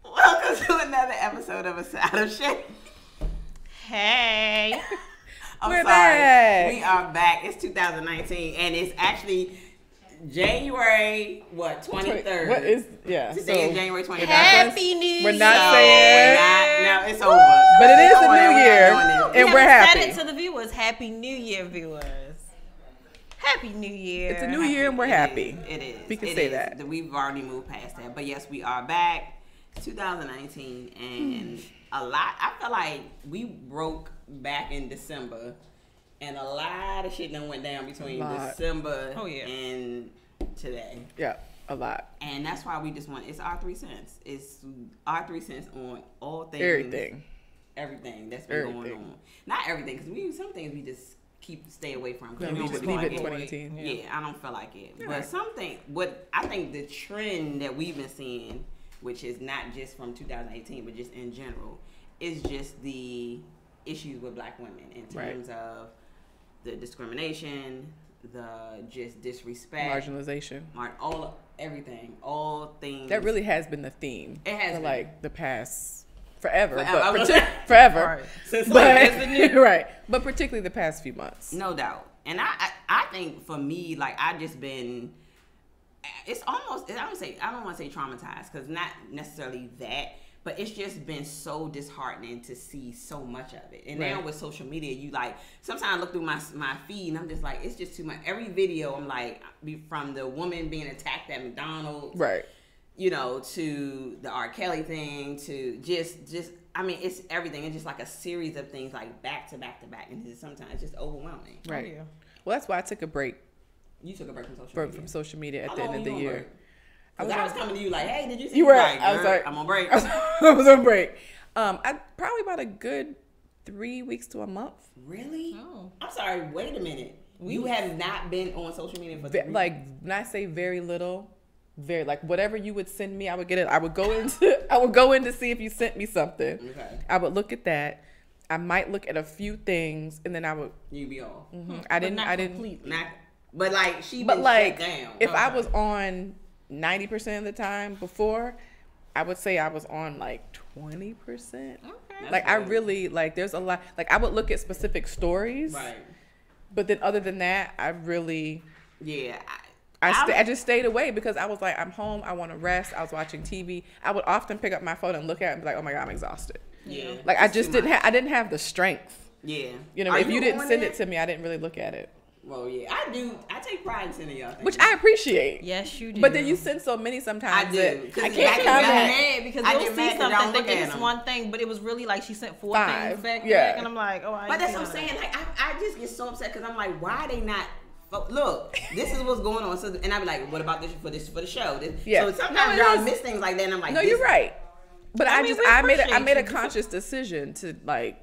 Welcome to another episode of A Side of Shade. Hey. We're back. We are back. It's 2019, and it's actually January 23rd. What is Today is January 23rd. Happy New Year. We're not saying no, it's over. But it is the new year, and we're happy. Said it to the viewers. Happy New Year, viewers. Happy New Year. It's a new year, and we're happy. It is. We can say that. We've already moved past that, but yes, we are back. 2019, and a lot. I feel like we broke back in December, and a lot of shit done went down between December and today. Yeah, a lot. And that's why we just want, it's our 3 cents. It's our 3 cents on all things. Everything that's been going on. Not everything, because some things we just stay away from. No, we just leave it 2018. Yeah, I don't feel like it. Yeah. But something, what I think the trend that we've been seeing, which is not just from 2018, but just in general, is just the issues with black women in terms of the discrimination, the just disrespect, marginalization, everything, all things. That really has been the theme. It has been. Like the past forever. Forever. Right. Since right. But particularly the past few months. No doubt. And I think for me, like, I just been, it's almost, I don't want to say traumatized, because not necessarily that, but it's just been so disheartening to see so much of it. And now with social media, you like, sometimes I look through my feed and I'm just like, it's just too much. Every video, I'm like, from the woman being attacked at McDonald's, right, you know, to the R. Kelly thing, to just I mean, it's everything. It's just like a series of things, like back to back to back, and sometimes it's just overwhelming. Right. Oh, yeah. Well, that's why I took a break. You took a break from social media at the end of the year. I was coming to you like, hey, did you see? You were. I was like, I'm on break. I was on break. I probably about a good 3 weeks to a month. Really? Oh. I'm sorry. Wait a minute. You have not been on social media for 3 weeks? Like, when I say very little, very, like, whatever you would send me, I would get it. I would go in to see if you sent me something. Okay. I would look at that. I might look at a few things, and then I would. You'd be off. Mm-hmm. I didn't. But like shut down. If I was on 90% of the time before, I would say I was on like 20%. Okay. Like, I really, like, there's a lot. Like, I would look at specific stories. Right. But then other than that, I really. Yeah. I just stayed away because I was like, I'm home. I want to rest. I was watching TV. I would often pick up my phone and look at it and be like, oh my God, I'm exhausted. Yeah. Like, I just didn't have the strength. Yeah. You know, if you didn't send it to me, I didn't really look at it. Well, yeah, I do. I take pride in sending y'all things. Which I appreciate. Yes, you do. But then you send so many sometimes. I do. I can't comment. Mad because you'll see something thinking it's one thing, but it was really like she sent 4 things back. And I'm like, oh, but that's what I'm saying. Like, I just get so upset because I'm like, why are they not? Look, this is what's going on. So, and I be like, what about this for the show? So sometimes y'all miss things like that, and I'm like, no, you're right. But I made a conscious decision to like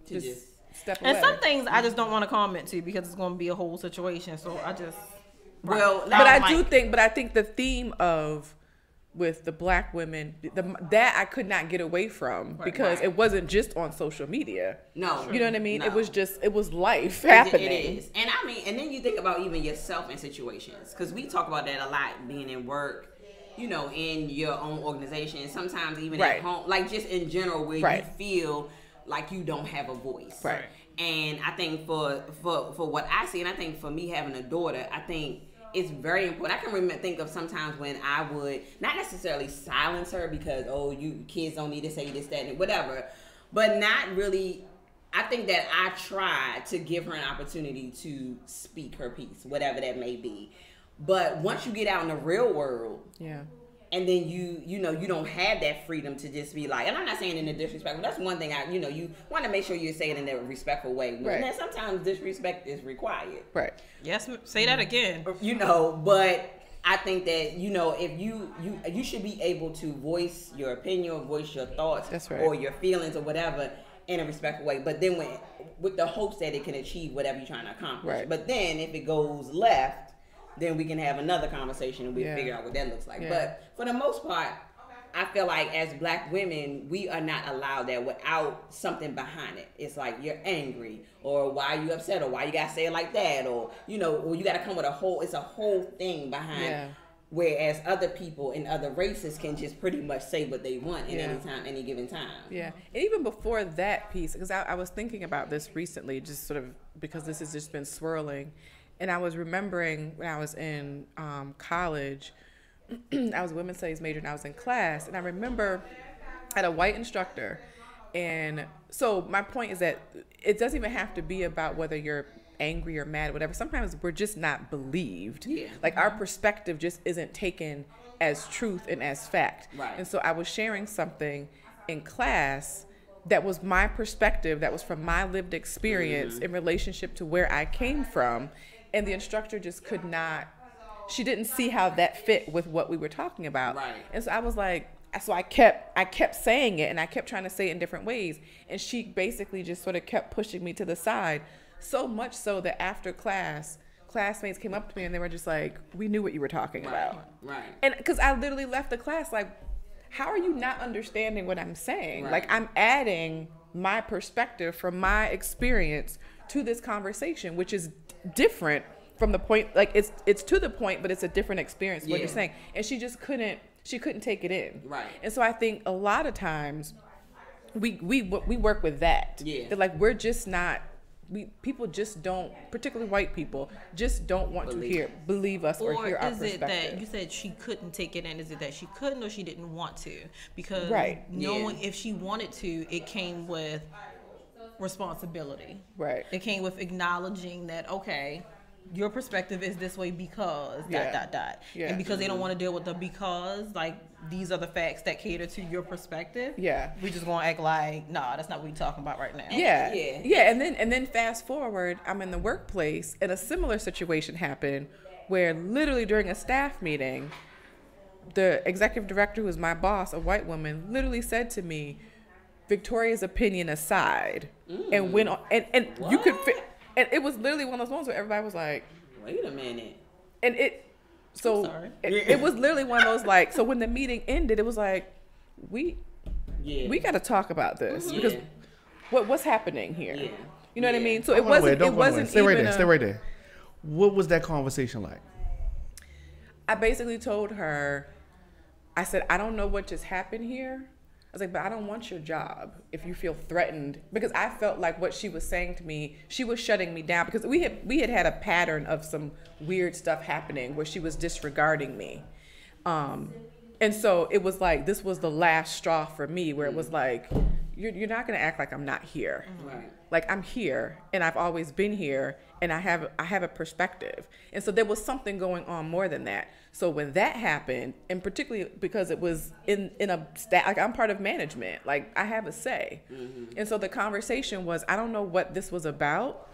just step away. And some things I just don't want to comment to because it's going to be a whole situation. So I just but I think the theme of with the black women that I could not get away from because it wasn't just on social media. No, you know what I mean. No. It was life happening. It is, and I mean, and then you think about even yourself in situations because we talk about that a lot, being in work. You know, in your own organization, sometimes even at home, like just in general, where you feel like you don't have a voice. Right. And I think for what I see, and I think for me having a daughter, I think it's very important. I can think of sometimes when I would not necessarily silence her because, oh, you kids don't need to say this, that, and whatever, but not really. I think that I tried to give her an opportunity to speak her piece, whatever that may be. But once you get out in the real world, and then you know you don't have that freedom to just be like, and I'm not saying in a disrespectful. That's one thing you want to make sure you say it in a respectful way. Right. And then sometimes disrespect is required. Right. Yes. Say that again. You know, but I think that if you should be able to voice your opinion or voice your thoughts or your feelings or whatever in a respectful way. But then with the hopes that it can achieve whatever you're trying to accomplish. Right. But then if it goes left, then we can have another conversation and we figure out what that looks like. Yeah. But for the most part, I feel like as black women, we are not allowed that without something behind it. It's like you're angry, or why are you upset, or why you gotta say it like that, or or you gotta come with it's a whole thing behind Whereas other people in other races can just pretty much say what they want at any given time. Yeah. And even before that piece, because I was thinking about this recently, just sort of because this has just been swirling. And I was remembering when I was in college, I was a women's studies major and I was in class. And I remember I had a white instructor. And so my point is that it doesn't even have to be about whether you're angry or mad or whatever. Sometimes we're just not believed. Yeah. Like our perspective just isn't taken as truth and as fact. Right. And so I was sharing something in class that was my perspective, that was from my lived experience in relationship to where I came from. And the instructor just could not, she didn't see how that fit with what we were talking about. Right. And so I was like, so I kept saying it and I kept trying to say it in different ways. And she basically just sort of kept pushing me to the side. So much so that after class, classmates came up to me and they were just like, we knew what you were talking about. Right. And because I literally left the class like, how are you not understanding what I'm saying? Right. Like I'm adding my perspective from my experience to this conversation, which is different from the point, like it's to the point, but it's a different experience, what you're saying. And she just couldn't take it in. Right. And so I think a lot of times we work with that. Yeah. That like, we're just not, people just don't, particularly white people, just don't want to believe us or hear our perspective. Or is it that you said she couldn't take it in? Is it that she couldn't or she didn't want to? Because knowing if she wanted to, it came with responsibility. Right. It came with acknowledging that, okay, your perspective is this way because ... Yeah. And because they don't want to deal with the because, like, these are the facts that cater to your perspective. Yeah. We just gonna act like, nah, that's not what we're talking about right now. Yeah. And then fast forward, I'm in the workplace and a similar situation happened where literally during a staff meeting, the executive director, who was my boss, a white woman, literally said to me, Victoria's opinion aside, and went on, and you could fit. And it was literally one of those moments where everybody was like, wait a minute. And it was literally one of those, like, so when the meeting ended, it was like, we got to talk about this because what's happening here? Yeah. You know what I mean? So it wasn't Stay right there. What was that conversation like? I basically told her, I said, I don't know what just happened here. I was like, but I don't want your job if you feel threatened, because I felt like what she was saying to me, she was shutting me down, because we had a pattern of some weird stuff happening where she was disregarding me. And so it was like, this was the last straw for me, where it was like, you're not going to act like I'm not here. Right. Like, I'm here and I've always been here and I have a perspective. And so there was something going on more than that. So when that happened, and particularly because it was in a like, I'm part of management, like I have a say. Mm-hmm. And so the conversation was, I don't know what this was about,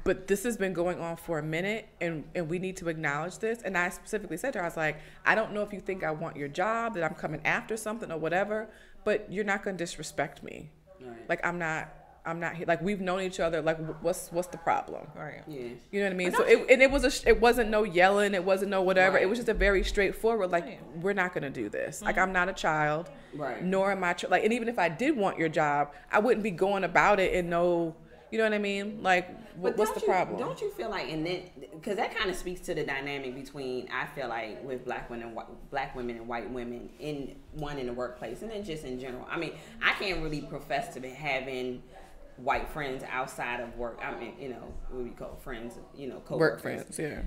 but this has been going on for a minute and we need to acknowledge this. And I specifically said to her, I was like, I don't know if you think I want your job, that I'm coming after something or whatever, but you're not going to disrespect me. Right. Like, I'm not here. Like, we've known each other. Like, what's the problem? Right. Yeah. You know what I mean? So it wasn't no yelling. It wasn't no whatever. Right. It was just a very straightforward, like, we're not going to do this. Mm-hmm. Like, I'm not a child. Right. Nor am I, like, and even if I did want your job, I wouldn't be going about it and no, you know what I mean? Like, what's the problem? Don't you feel like, and then, because that kind of speaks to the dynamic between, I feel like, with black women and white women in the workplace, and then just in general. I mean, I can't really profess to be having white friends outside of work. I mean, you know, what we call friends, you know, co-workers. Work friends, yeah.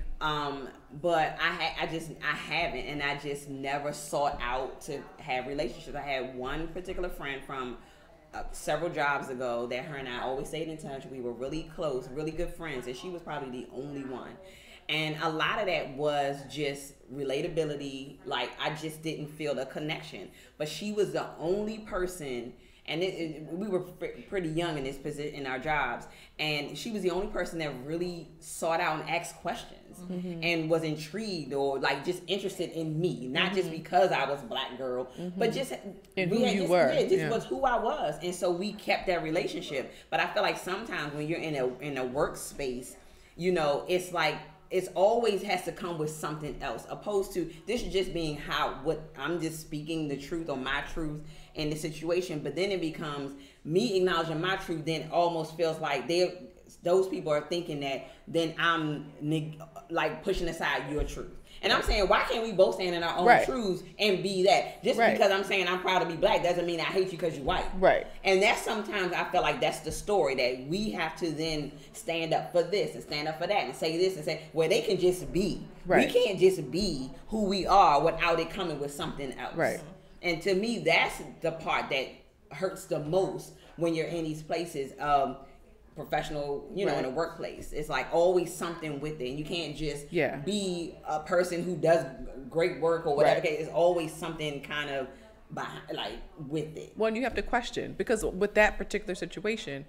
But I haven't, and I just never sought out to have relationships. I had one particular friend from several jobs ago that her and I always stayed in touch. We were really close, really good friends, and she was probably the only one. And a lot of that was just relatability. Like, I just didn't feel the connection. But she was the only person, and we were pretty young in this position, in our jobs, and she was the only person that really sought out and asked questions. Mm-hmm. And was intrigued or like just interested in me, not mm-hmm. just because I was a black girl, mm-hmm. but just in who you were. Yeah, just was who I was, and so we kept that relationship. But I feel like sometimes when you're in a workspace, you know, it's like it's always has to come with something else, opposed to this just being what I'm just speaking the truth or my truth in the situation. But then it becomes me acknowledging my truth. Then almost feels like those people are thinking that then I'm like pushing aside your truth. And I'm saying, why can't we both stand in our own truths and be that? Just because I'm saying I'm proud to be black doesn't mean I hate you because you're white. Right. And that's sometimes I feel like that's the story, that we have to then stand up for this and stand up for that and say this and say, where they can just be. Right. We can't just be who we are without it coming with something else. Right. And to me, that's the part that hurts the most when you're in these places. Professional, you know, in the workplace. It's like always something with it. And you can't just be a person who does great work or whatever. It's always something kind of behind, like with it. Well, and you have to question, because with that particular situation,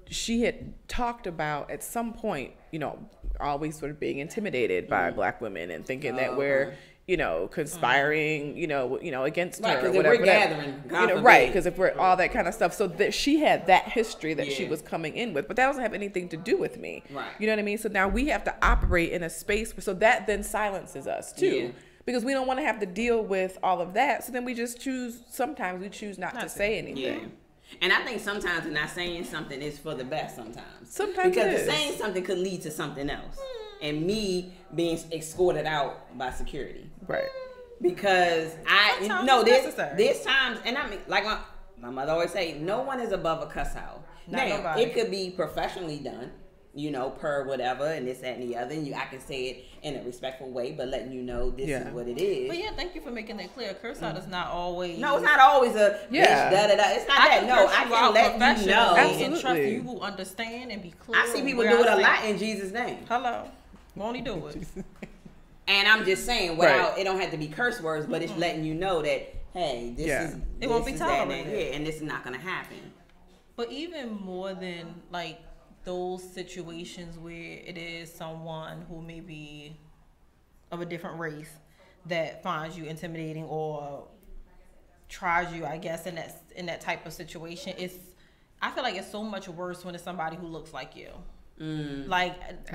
she had talked about at some point, you know, always sort of being intimidated by black women and thinking that we're, you know, conspiring, you know, against her or whatever. We're gathering, you know, right? Because if we're all that kind of stuff, so that she had that history that she was coming in with, but that doesn't have anything to do with me. Right. You know what I mean? So now we have to operate in a space, so that then silences us too. Yeah. Because we don't want to have to deal with all of that. So then we just sometimes we choose not to say anything. Yeah. And I think sometimes not saying something is for the best sometimes. Sometimes because saying something could lead to something else. And me being escorted out by security. Right. Because there's times, and I mean, like my mother always say, no one is above a cuss out. Now, it could be professionally done, you know, per whatever, and this, that, and the other. And I can say it in a respectful way, but letting you know this is what it is. But thank you for making that clear. Curse out is not always. No, it's not always a bitch, da da da. It's not that. No, I can let you know. Absolutely. And trust you will understand and be clear. I see people do it a lot in Jesus' name. Hello. Won't he do it? And I'm just saying, without it don't have to be curse words, but it's letting you know that, hey, it won't be tolerated. And this is not going to happen. But even more than like those situations where it is someone who may be of a different race that finds you intimidating or tries you, I guess, in that type of situation, I feel like it's so much worse when it's somebody who looks like you. Like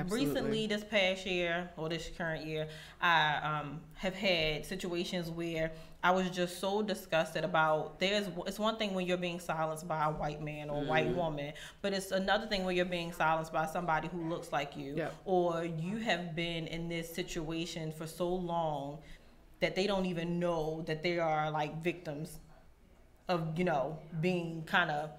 recently, this past year or this current year, I have had situations where I was just so disgusted about. It's one thing when you're being silenced by a white man or a white woman, but it's another thing when you're being silenced by somebody who looks like you, or you have been in this situation for so long that they don't even know that they are like victims of, you know, being kind of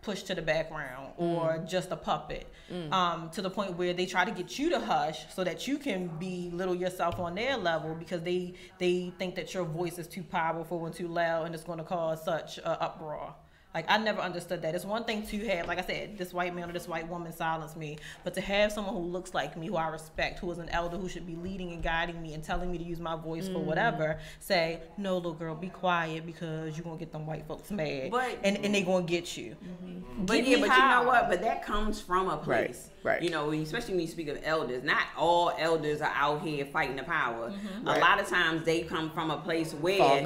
pushed to the background or just a puppet, to the point where they try to get you to hush so that you can belittle yourself on their level because they think that your voice is too powerful and too loud and it's going to cause such an uproar. Like, I never understood that. It's one thing to have, like I said, this white man or this white woman silence me, but to have someone who looks like me, who I respect, who is an elder, who should be leading and guiding me and telling me to use my voice for whatever, say, no, little girl, be quiet because you're going to get them white folks mad. And they're going to get you. But you know what? But that comes from a place. Right. You know, especially when you speak of elders, not all elders are out here fighting the power. A lot of times they come from a place where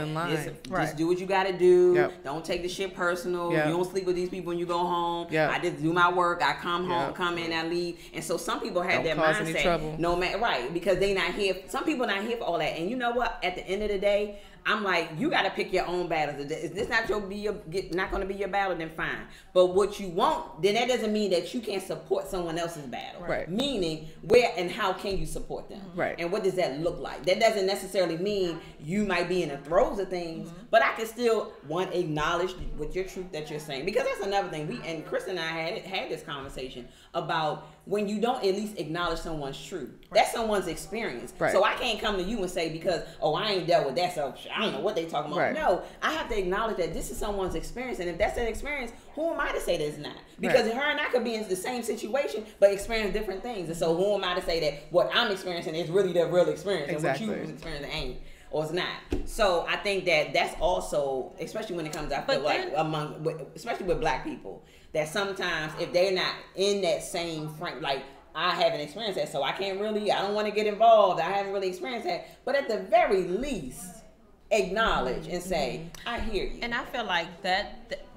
just do what you got to do. Don't take the shit personal. You don't sleep with these people when you go home. I just do my work. I come home, come in, I leave. And so some people have that mindset. No matter, because they not here. Some people not here for all that. And you know what? At the end of the day, I'm like, you got to pick your own battles. Is this not not going to be your battle? Then fine. But what you want, then that doesn't mean that you can't support someone else's battle. Right. Meaning, where and how can you support them? Right. And what does that look like? That doesn't necessarily mean you might be in the throes of things, but I can still acknowledge with your truth that you're saying, because that's another thing. And Chris and I had this conversation about when you don't at least acknowledge someone's truth. That's someone's experience. So I can't come to you and say, because I ain't dealt with that, so I don't know what they talking about. No, I have to acknowledge that this is someone's experience, and if that's that experience, who am I to say that it's not? Because her and I could be in the same situation but experience different things, and so who am I to say that what I'm experiencing is really the real experience and what you was experiencing ain't, or it's not? So I think that that's also, especially when it comes out, especially with black people, that sometimes if they're not in that same frame, like, I haven't experienced that, so I don't want to get involved. I haven't really experienced that. But at the very least, acknowledge and say, I hear you. And I feel like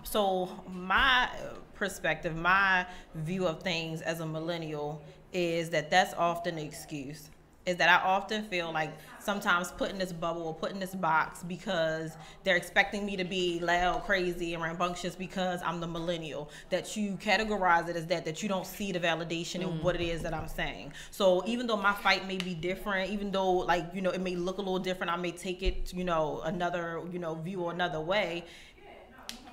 so my perspective, my view of things as a millennial is that that's often an excuse. is that I often feel like sometimes put in this bubble or put in this box because they're expecting me to be loud, crazy, and rambunctious because I'm the millennial. That you categorize it as that you don't see the validation in what it is that I'm saying. So even though my fight may be different, even though like, you know, it may look a little different, I may take it, you know, another, you know, view or another way.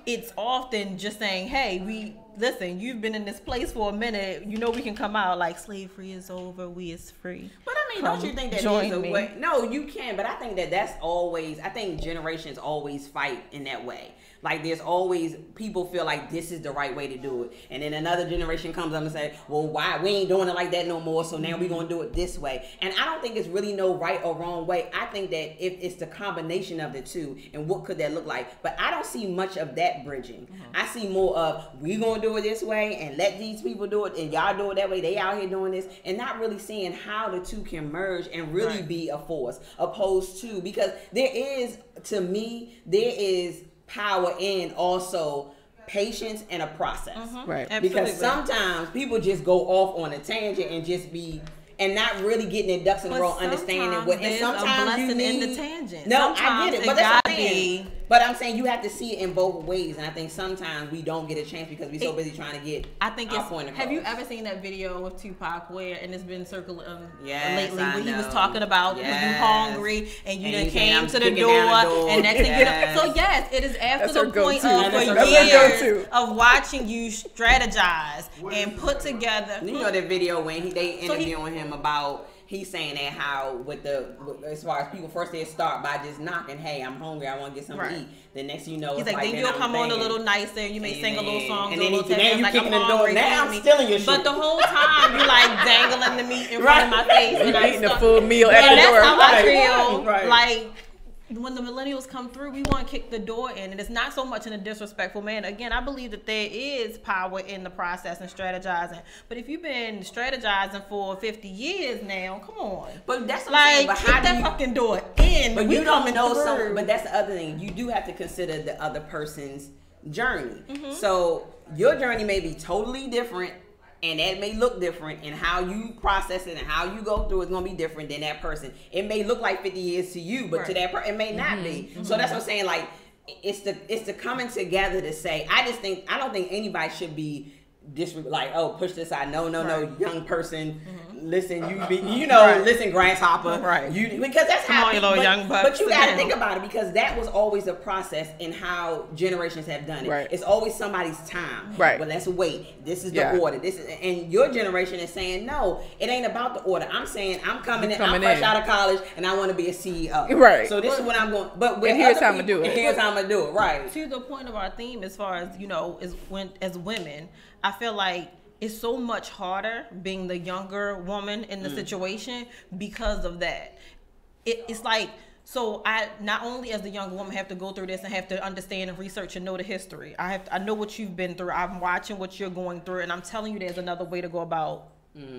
It's often just saying, hey, listen, you've been in this place for a minute. You know we can come out like slavery is over, we is free. But I mean, don't you think that is a way? No, you can, but I think that's always, I think generations always fight in that way. Like there's always people feel like this is the right way to do it. And then another generation comes up and say, well, why? We ain't doing it like that no more. So now we're going to do it this way. And I don't think it's really no right or wrong way. I think that if it's the combination of the two and what could that look like. But I don't see much of that bridging. I see more of we going to do it this way and let these people do it and y'all do it that way. They out here doing this and not really seeing how the two can merge and really be a force opposed to, because there is, to me, there is power in also patience and a process. Right. Because sometimes people just go off on a tangent and just be and not really getting their ducks in a row, understanding what. And sometimes you need in the tangent. No, I get it, but that's what I'm saying. Be, but I'm saying you have to see it in both ways, and I think sometimes we don't get a chance because we're so busy trying to get. I think our point across. Have you ever seen that video with Tupac where, and it's been circling yes, lately, where he was talking about when you hungry and you done came to the door, and next thing you know. So yes, it is after That's the point of for years of watching you strategize and put together. You know the video when they interviewing him about. He's saying that how as far as people first they start by just knocking, hey, I'm hungry, I want to get something to eat. The next you know, he's it's like then you'll come on a little nicer, you may sing a little song, and then you like kicking the door. Now I'm stealing your shit. But the whole time you like dangling the meat in front of my face, and I'm eating a full meal at and the door. That's how I feel. Right. Like when the millennials come through, we want to kick the door in, and it's not so much in a disrespectful manner. Again, I believe that there is power in the process and strategizing. But if you've been strategizing for 50 years now, come on. But that's what like I'm saying. But kick that fucking door in. But you don't know something. But that's the other thing. You do have to consider the other person's journey. So your journey may be totally different. And that may look different, and how you process it and how you go through it's gonna be different than that person. It may look like 50 years to you, but to that person, it may not be. So that's what I'm saying. Like, it's the coming together to say. I don't think anybody should be like, oh, push this aside. No, young person. Listen, listen, grasshopper. Right. Because that's Come how. on, you little young bucks. But you got to think about it because that was always a process in how generations have done it. Right. It's always somebody's time. Right. But let's wait. This is the order. And your generation is saying no. It ain't about the order. I'm saying I'm coming in. I'm fresh out of college and I want to be a CEO. Right. So this is what I'm going. But here's how I'm gonna do it. Here's how I'm gonna do it. Right. To the point of our theme, as far as as women, I feel like it's so much harder being the younger woman in the situation because of that. It's like, so I not only as the younger woman have to go through this and have to understand and research and know the history. I know what you've been through. I'm watching what you're going through, and I'm telling you there's another way to go about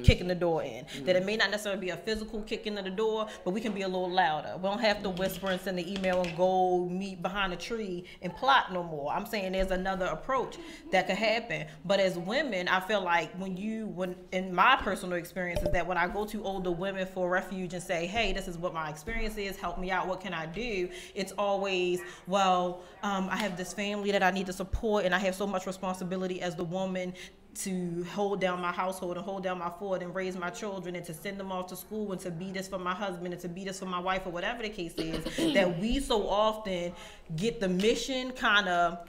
kicking the door in. That it may not necessarily be a physical kicking of the door, but we can be a little louder. We don't have to whisper and send the email and go meet behind a tree and plot no more. I'm saying there's another approach that could happen. But as women, I feel like when in my personal experience is that when I go to older women for refuge and say, hey, this is what my experience is, help me out, what can I do? It's always, well, I have this family that I need to support and I have so much responsibility as the woman to hold down my household and hold down my fort and raise my children and to send them off to school and to be this for my husband and to be this for my wife or whatever the case is, that we so often get the mission kind of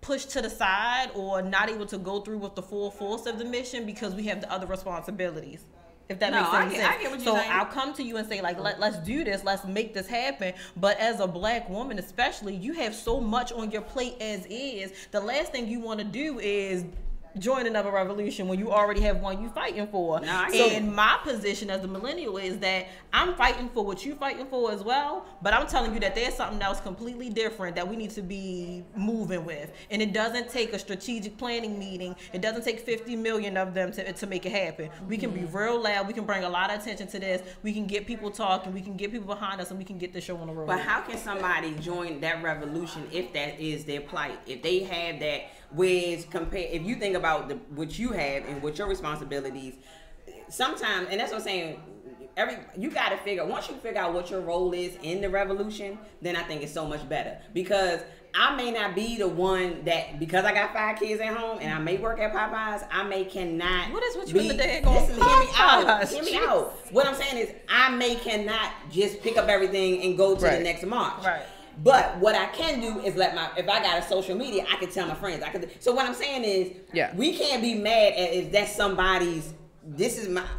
pushed to the side or not able to go through with the full force of the mission because we have the other responsibilities. If that makes any sense. I get what you're saying. I'll come to you and say, like, let's do this, let's make this happen. But as a black woman especially, you have so much on your plate as is. The last thing you want to do is join another revolution when you already have one you fighting for. And my position as a millennial is that I'm fighting for what you fighting for as well, but I'm telling you that there's something else completely different that we need to be moving with. And it doesn't take a strategic planning meeting. It doesn't take 50 million of them to make it happen. We can be real loud. We can bring a lot of attention to this. We can get people talking. We can get people behind us, and we can get the show on the road. But how can somebody join that revolution if that is their plight? If they have that, if you think about what you have and what your responsibilities, sometimes, and that's what I'm saying, you got to figure. Once you figure out what your role is in the revolution, then I think it's so much better because I may not be the one that, because I got 5 kids at home and I may work at Popeyes, cannot. What is with you in the day going Listen, hear me out. Hear me out. What I'm saying is I cannot just pick up everything and go to the next march. Right. But what I can do is if I got a social media, I can tell my friends. So what I'm saying is, we can't be mad at if that's somebody's.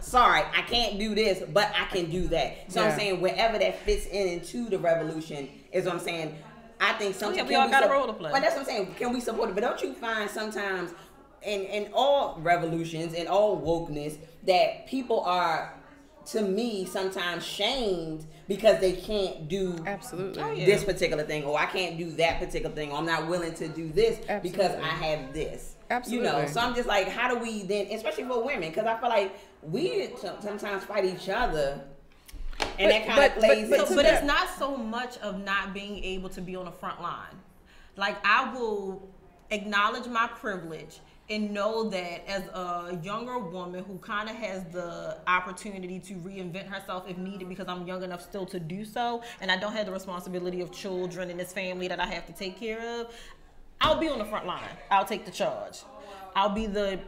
Sorry, I can't do this, but I can do that. So I'm saying wherever that fits into the revolution is what I'm saying. I think sometimes we all got a role to play. But that's what I'm saying. Can we support it? But don't you find sometimes in all revolutions and all wokeness that people are, to me, sometimes shamed because they can't do this particular thing, or I can't do that particular thing, or I'm not willing to do this because I have this. Absolutely. You know, so I'm just like, how do we then, especially for women, because I feel like we sometimes fight each other. And that kind of plays into But it's not so much of not being able to be on the front line. Like, I will acknowledge my privilege and know that as a younger woman who kind of has the opportunity to reinvent herself if needed, because I'm young enough still to do so, and I don't have the responsibility of children and this family that I have to take care of, I'll be on the front line. I'll take the charge. I'll be the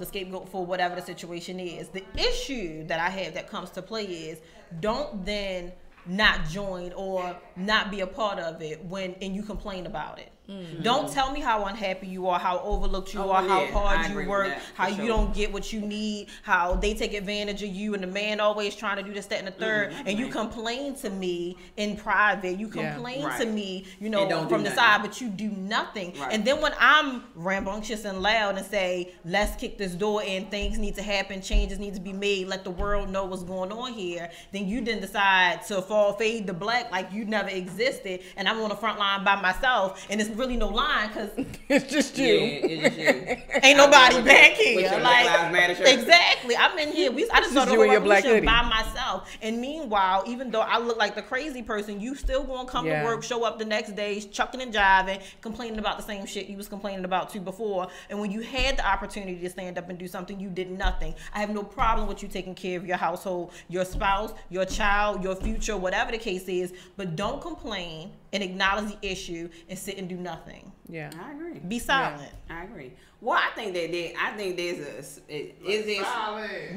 scapegoat for whatever the situation is. The issue that I have that comes to play is, don't then not join or not be a part of it and you complain about it. Mm-hmm. Don't tell me how unhappy you are, how overlooked you are, how hard you work, how you don't get what you need, how they take advantage of you, and the man always trying to do this, that, and the third, and you complain to me in private. You complain to me, from the side, but you do nothing. Right. And then when I'm rambunctious and loud and say, let's kick this door in, things need to happen, changes need to be made, let the world know what's going on here, then you then decide to fade to black like you never existed, and I'm on the front line by myself, and it's really no line because it's just you. Yeah, it's just you. Ain't nobody back here. Like, exactly. I'm in here. I just started the whole revolution by myself. And meanwhile, even though I look like the crazy person, you still gonna come to work, show up the next day, chucking and jiving, complaining about the same shit you was complaining about too before. And when you had the opportunity to stand up and do something, you did nothing. I have no problem with you taking care of your household, your spouse, your child, your future, whatever the case is, but don't complain and acknowledge the issue and sit and do nothing. Yeah, I agree. Be silent. Yeah, I agree. Well, I think there's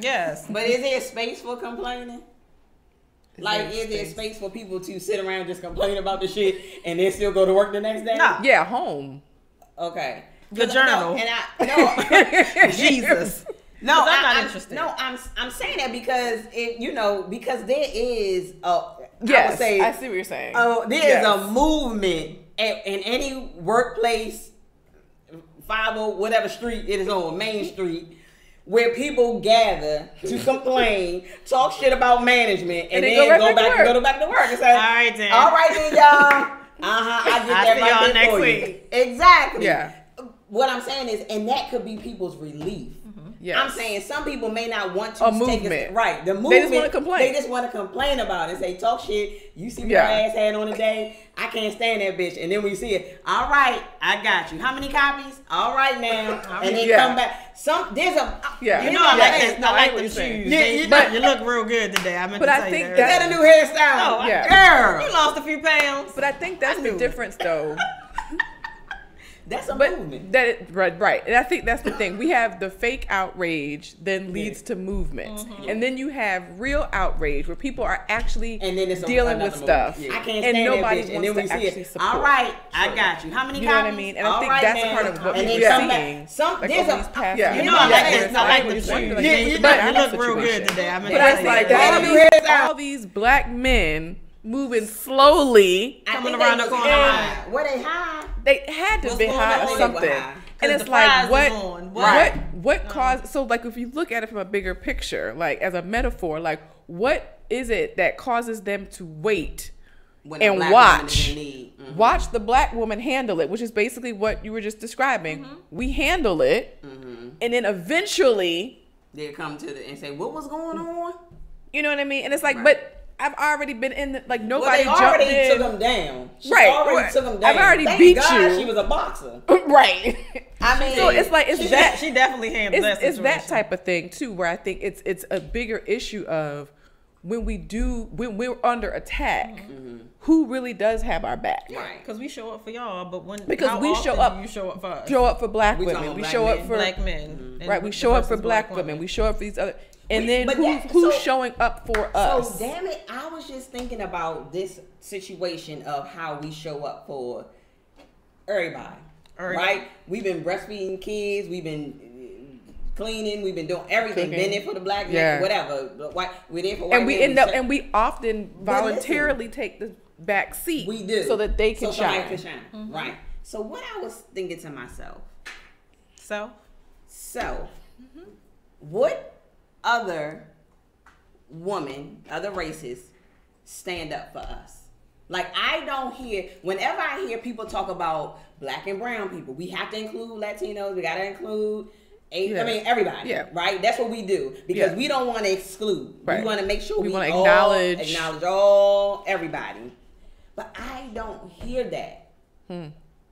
yes, but is there a space for complaining? Is there a space for people to sit around and just complain about the shit and then still go to work the next day? No. Yeah, home. Okay. The journal. Jesus. No, I'm not interested. No, I'm saying that because because there is yes, I see what you're saying. There is a movement in any workplace, 50 whatever street it is on, Main Street, where people gather to complain, talk shit about management, and then go back to work and say, all right then, y'all. I get that right there for you. Exactly. Yeah. What I'm saying is, and that could be people's relief. Yes. I'm saying some people may not want to take movement. The movement. They just want to complain. They just want to complain about it and say, talk shit. You see what my ass had on today? I can't stand that bitch. And then when you see it, all right, I got you. How many copies? All right now. And then come back. I like the shoes. But you look real good today. I think is that a new hairstyle? Oh, yeah. Girl, you lost a few pounds. But I think that's the difference, though. That's a movement. Right. And I think that's the thing. We have the fake outrage then leads to movements. Mm-hmm. And then you have real outrage where people are actually dealing with stuff. Yeah. I can't stand and nobody that bitch. Wants and then to actually support. All right, I got you. How many copies? You know what I mean? And I think that's part of what we're seeing. There's a past I like the shoes. But you look real good today. But it's like all these black men moving slowly, coming around the corner. Were they high? They had to be high or something. And it's like, what caused, so like if you look at it from a bigger picture, like as a metaphor, like what is it that causes them to wait and watch the black woman handle it, which is basically what you were just describing. Mm-hmm. We handle it, and then eventually they come to and say, what was going on? You know what I mean? And it's like, but I've already been in nobody jumped in. Already took him down. Already took him down. I've already beat you. She was a boxer. Right. I mean, so it's like she definitely handled that situation. It's that type of thing too, where I think it's a bigger issue of when we're under attack, who really does have our back? Right. Because we show up for y'all, but when Because how we often show up- do you show up for us? Show up for black We women. talking We black show up men. for black men. right. We show up for black women. We show up for these other. And then but who's so- showing up for So us? damn it, I was just thinking about this situation of how we show up for everybody. Right? We've been breastfeeding kids, we've been cleaning, we've been doing everything. Cooking. Been there for the black Yeah. men, whatever. We're there for white And we men, end up serve- and we often But voluntarily take the back seat. we do so that they can so somebody shine. can shine. Right. So what I was thinking to myself, So what other woman, other races stand up for us? Like, I don't hear, whenever I hear people talk about black and brown people, we have to include Latinos, we got to include Asian, Yeah. I mean, everybody, Yeah. right? That's what we do because Yeah. we don't want to exclude. Right. We want to make sure We we wanna all acknowledge everybody. But I don't hear that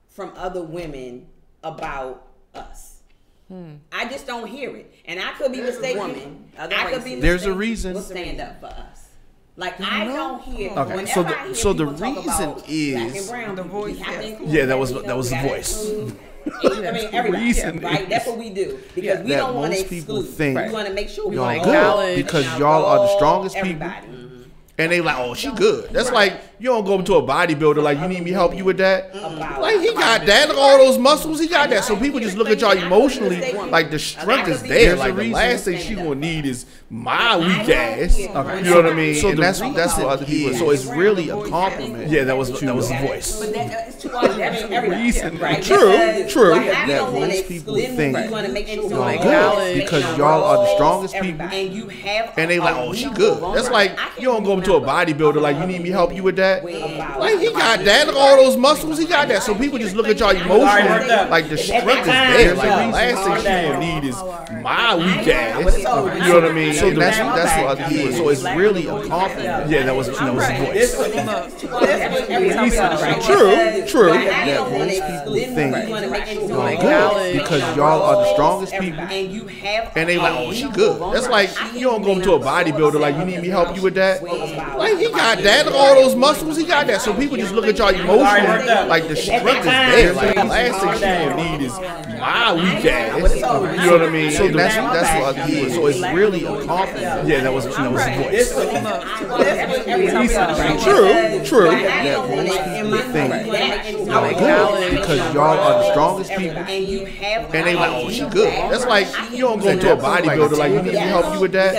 from other women about us. I just don't hear it, and I could be mistaken. I could be mistaken. There's a reason. Will stand up for us. Like, I don't hear. Okay, Whenever so the- I hear so the people talk reason about black is- and brown The people, we voice, have to yes. include Yeah, that was- Latinos, that was we the gotta voice. include Asian, I mean, everybody. reason Right? That's is- what we do because we that don't want to most people exclude. think We want to make sure we y'all wanna all good acknowledge because y'all are the strongest people. everybody. And they like, oh, she good. That's like, you don't go up to a bodybuilder like, you need me to help you with that? Like, he got that, look at all those muscles, he got that. So people just look at y'all emotionally, like the strength is there. Like, the last thing she gonna need is my weak ass. You know what I mean? So that's what other people. So it's really a compliment. Yeah, that was the voice. But it's too hard. I mean, everybody. Reason. Right? True, Because true. I That don't wanna most people exclude. think We want to make sure we y'all acknowledge good because y'all are the strongest people. everybody. And you have. And they like, oh, she good. That's like, you don't go up to a bodybuilder like, you need me to help you with that? Like, he got that, look at all those muscles, he got that. So people just look at y'all emotionally, like the strength is there. Like, the last thing she gonna need is my weak ass. You know what I mean? So that's what other people. So it's really a compliment. Yeah, that was the voice. True, true. That most people think y'all good because y'all are the strongest people. And they like, oh, she good. That's like, you don't go up to a bodybuilder like, you need me to help you with that? Like, he got that, look at all those muscles, he got that. So people just look at y'all emotionally, like the strength is there. Like, the last thing she gonna need is my weak ass. You know what I mean? So that's what other people. So it's really a compliment. Yeah, that was the voice. True, true. That most people think y'all good because y'all are the strongest people. And they like, oh, she good. That's like, you don't go to a bodybuilder like, you need me to help you with that? Like, he got that, look at all those muscles, he got that. So people just look at y'all emotionally, like the strength is there. Like, the last thing she gonna need is my weak ass. You know what I mean? So that's what other people. So it's really a compliment. Yeah, that was the voice. True, true. That most people think y'all good because y'all are the strongest people. And they like, oh, she good. That's like, you don't go to a bodybuilder like, you need me to help you with that?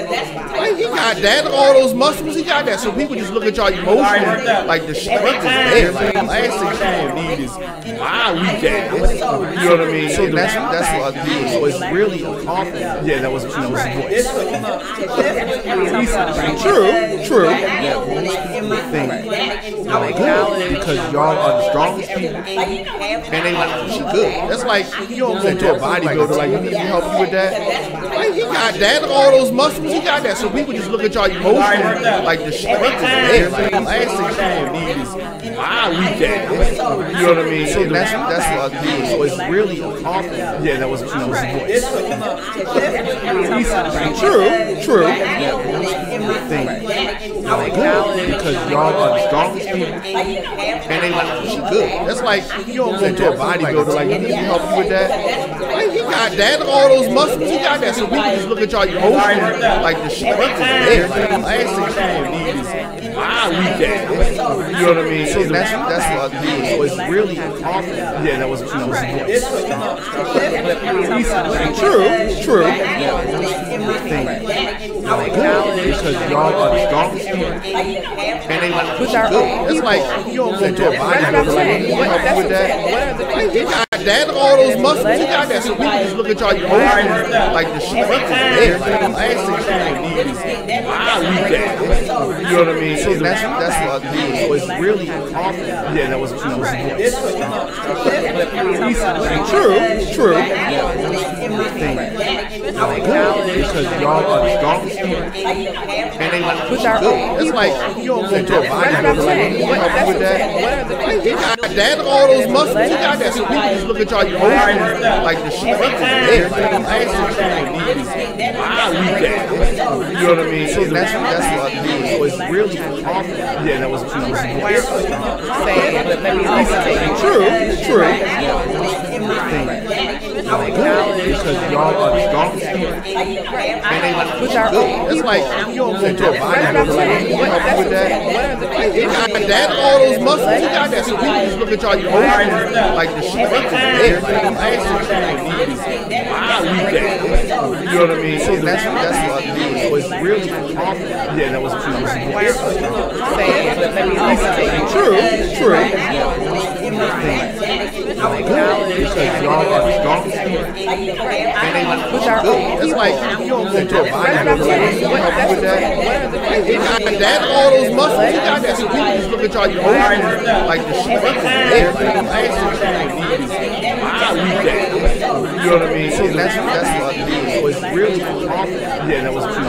Like, he got that, look at all those muscles, he got that. So people just look at y'all emotionally, like the strength is there. Like, the last thing she gonna need is my weak ass. You know what I mean? So that's what other people. So it's really a compliment. Yeah, that was the voice. True, true. That most people think y'all good because y'all are the strongest people. And they like, oh, she good. That's like, you don't go to a bodybuilder like, you need me to help you with that? Like, he got that, look at all those muscles, he got that. So people just look at y'all emotionally, like the strength is there. Like, the last thing she gonna need is my weak ass. You know what I mean? So that's what other people. So it's really a compliment. Yeah, that was the voice. True, true. That most people think y'all good because y'all are the strongest people. And they like, oh, she good. That's like, you don't go to a bodybuilder like, you need me to help you with that? Like, he got that, look at all those muscles, he got that. So people just look at y'all emotionally, like the strength is there. Like, the last thing she gonna need is my weak ass. You know what I mean? So that's what other people. So it's really a compliment. Yeah, that was the voice. True, true. That most people think y'all good because y'all are the strongest people. And they like, oh, she good. That's like, you don't go to a bodybuilder like, you need me to help you with that? Like, he got that, look at all those muscles, he got that. So people just just look at y'all emotions, like the shit up in there. You know what I mean? So that's what I mean. So it's really awful. Yeah, that was true. True. Because y'all are strong. And they like push our own. It's like you don't want to help with that. You got that, all those muscles. You got that. So people just look at y'all emotions, like the shit up in there. You know what I mean? So that's what I mean. So it's really awful. Yeah, that was true. True. Because y'all are strong. And they like push our own. It's like you don't want to help with that. You got that, all those muscles. You got that. So people just look at y'all emotions, like the shit up in there. You know what I mean? So that's what I mean. So it's really awful. Yeah, that was true.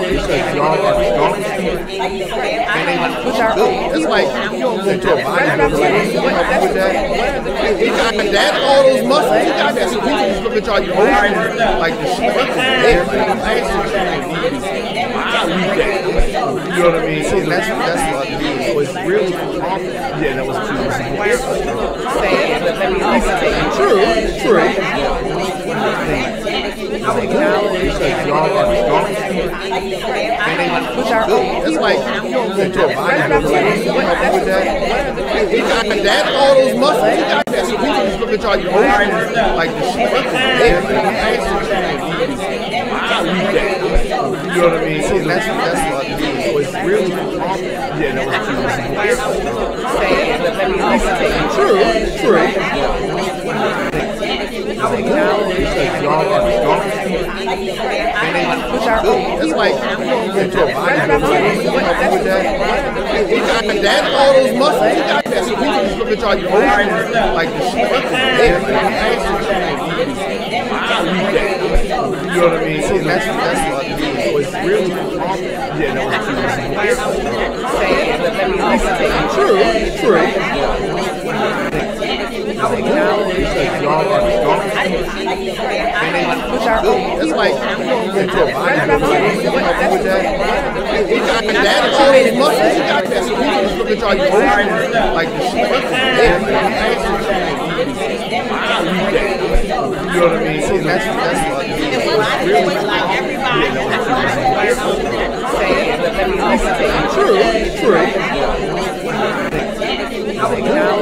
Because y'all are strong. And they like push our own. It's like you don't want to help with that. You got that, all those muscles. You got that. So people just look at y'all emotions, like the shit up in there. You know what I mean? So that's what I mean. So it's really awful. Yeah, that was true. Because y'all are strong. And they like push our own. It's like you don't want to help with that. You got that, all those muscles. You got that. So people just look at y'all emotions, like the shit up in there. You know what I mean? So that's what I mean. So it's really awful. Yeah, that was true. Because y'all are strong. And they like push our own. It's like you don't want to help with that. You got that, all those muscles. You got that. So people just look at y'all emotions, like the shit up in there. You know what I mean? So that's what I mean. So it's really awful. Yeah, that was true. Because y'all are strong. And they like push our own. It's like you don't want to help with that. You got that, all those muscles. You got that. So people just look at y'all emotions, like the shit up in there. You know what I mean? So that's what I mean. It's really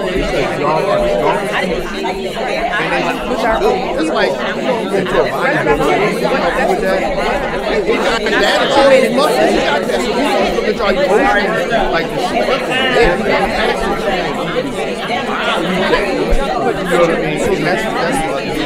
Because y'all are strong. And they like push our own. It's like you don't want to help with that. You got that, all those muscles. You got that. So people just look at y'all emotions, like the shit up in there. You know what I mean? So that's what I mean. It's really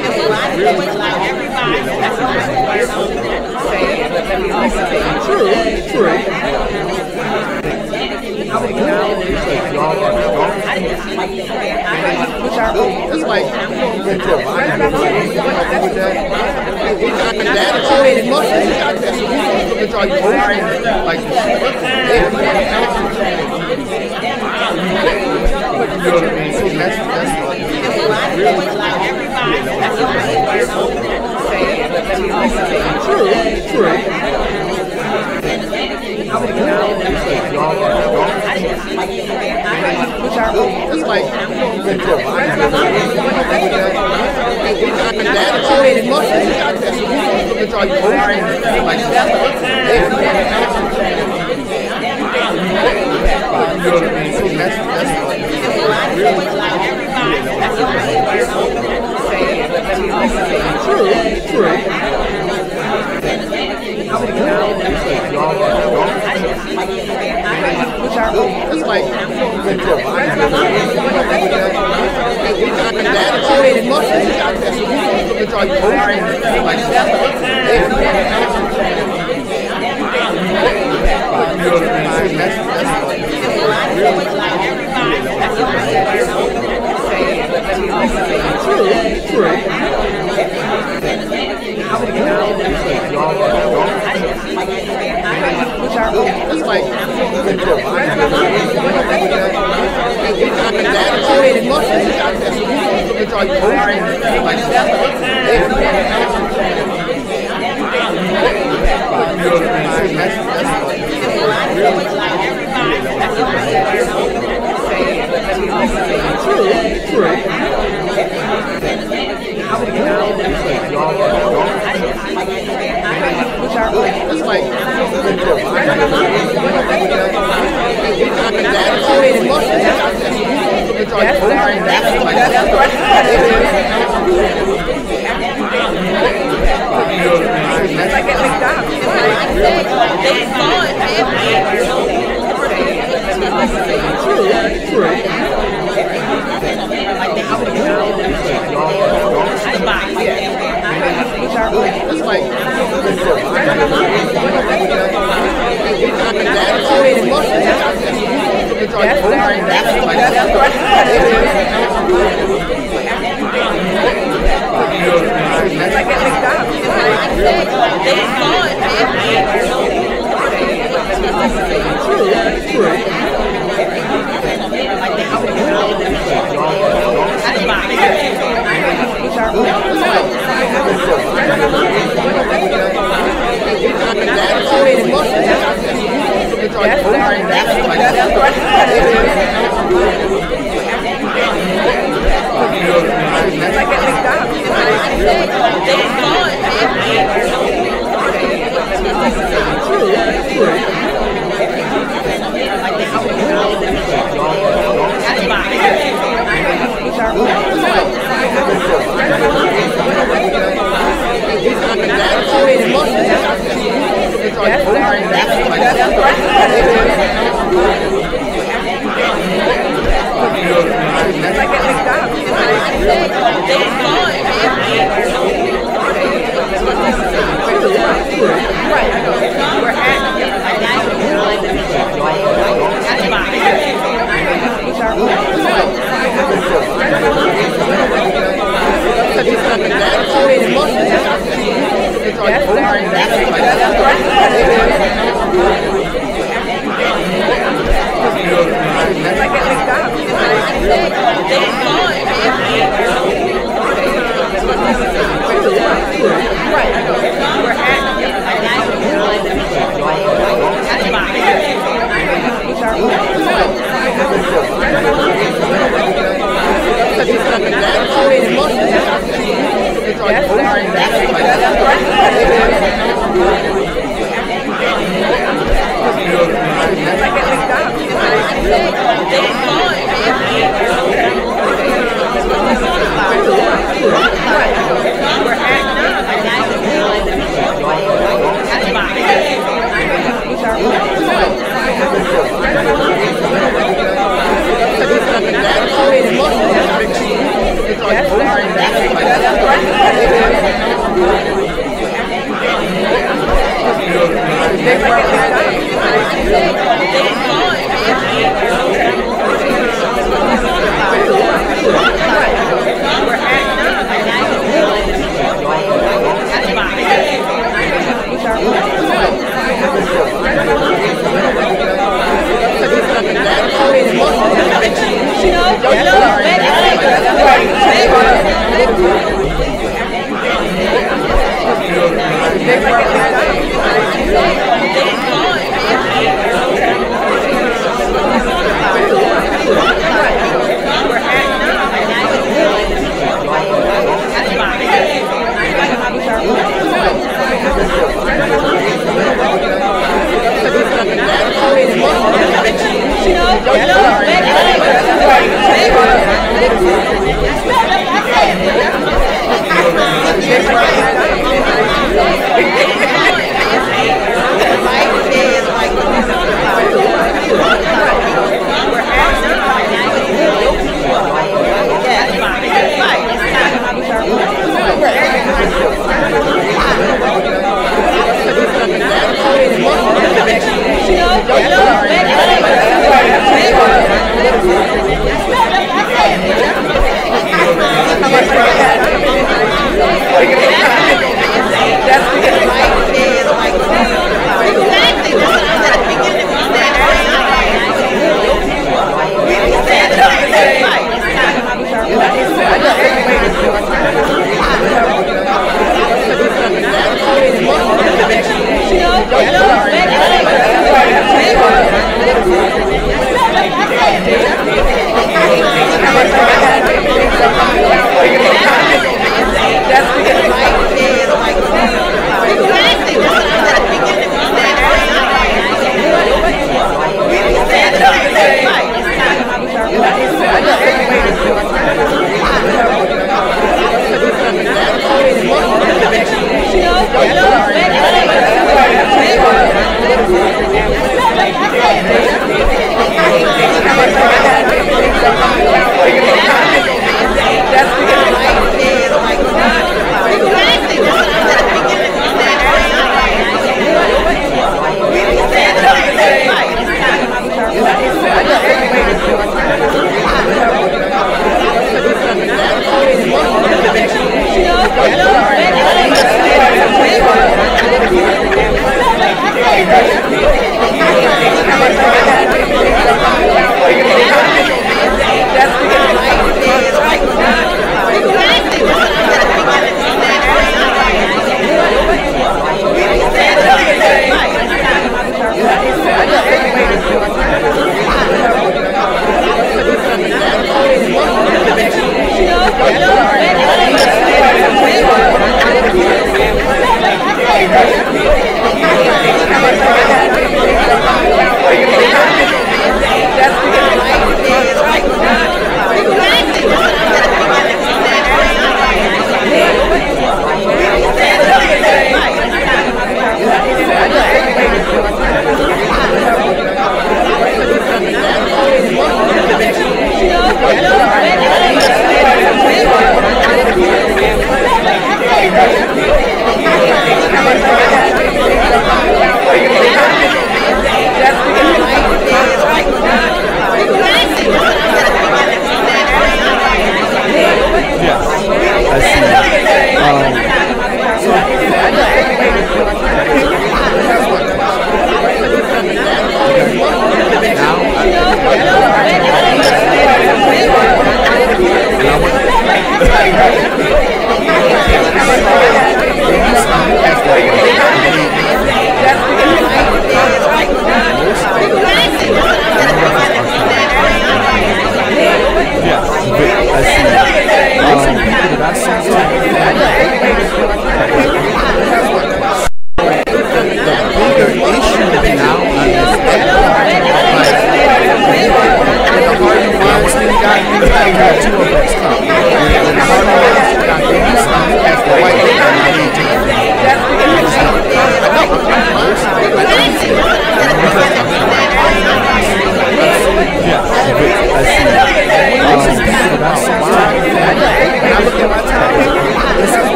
Because y'all are strong. And they like push our own. It's like you don't want to help with that. You got that, all those muscles. You got that. So people just look at y'all emotions, like the shit up in there. You know what I mean? So that's what I mean. It's really Because y'all are strong. And they like push our own. It's like you don't want to help with that. You got that, all those muscles. You got that. So people just look at y'all emotions, like the shit up in there. You know what I mean? So that's what I mean. Because y'all are strong. And they like push our own. It's like you don't want to help with that. All those muscles. You got that. So people just look at y'all emotions, like the shit up in there. You know what I mean? So that's what I mean. It's like I know.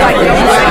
Like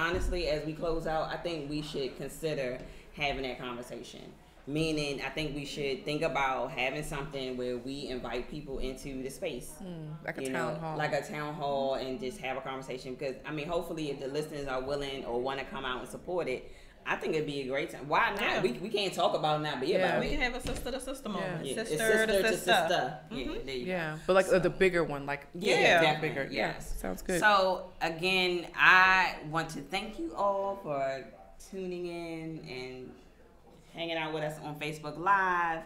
honestly, as we close out, I think we should consider having that conversation. Meaning, I think we should think about having something where we invite people into the space. Like a town hall. Like a town hall, and just have a conversation. Because, I mean, hopefully if the listeners are willing or want to come out and support it, I think it'd be a great time. Why not? Yeah. We can't talk about it now, but yeah, We can have a sister to sister moment. it's Sister to sister. Yeah, there you go. But like the bigger one, like definitely. bigger. Yes. Sounds good. So again, I want to thank you all for tuning in and hanging out with us on Facebook Live.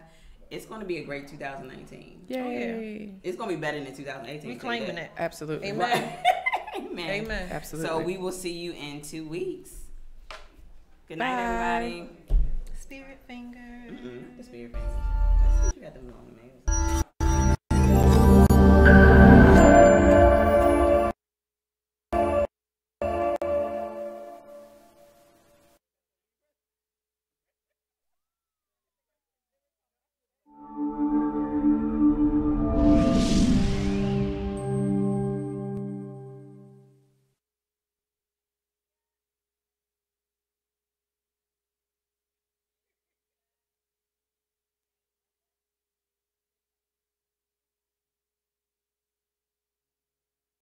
It's going to be a great 2019. Yay! It's going to be better than 2018. We claiming it. Absolutely. Amen. Amen. Amen. Absolutely. So we will see you in 2 weeks. Good night, Bye. everybody. Spirit finger. The spirit finger. That's what you got them long, man.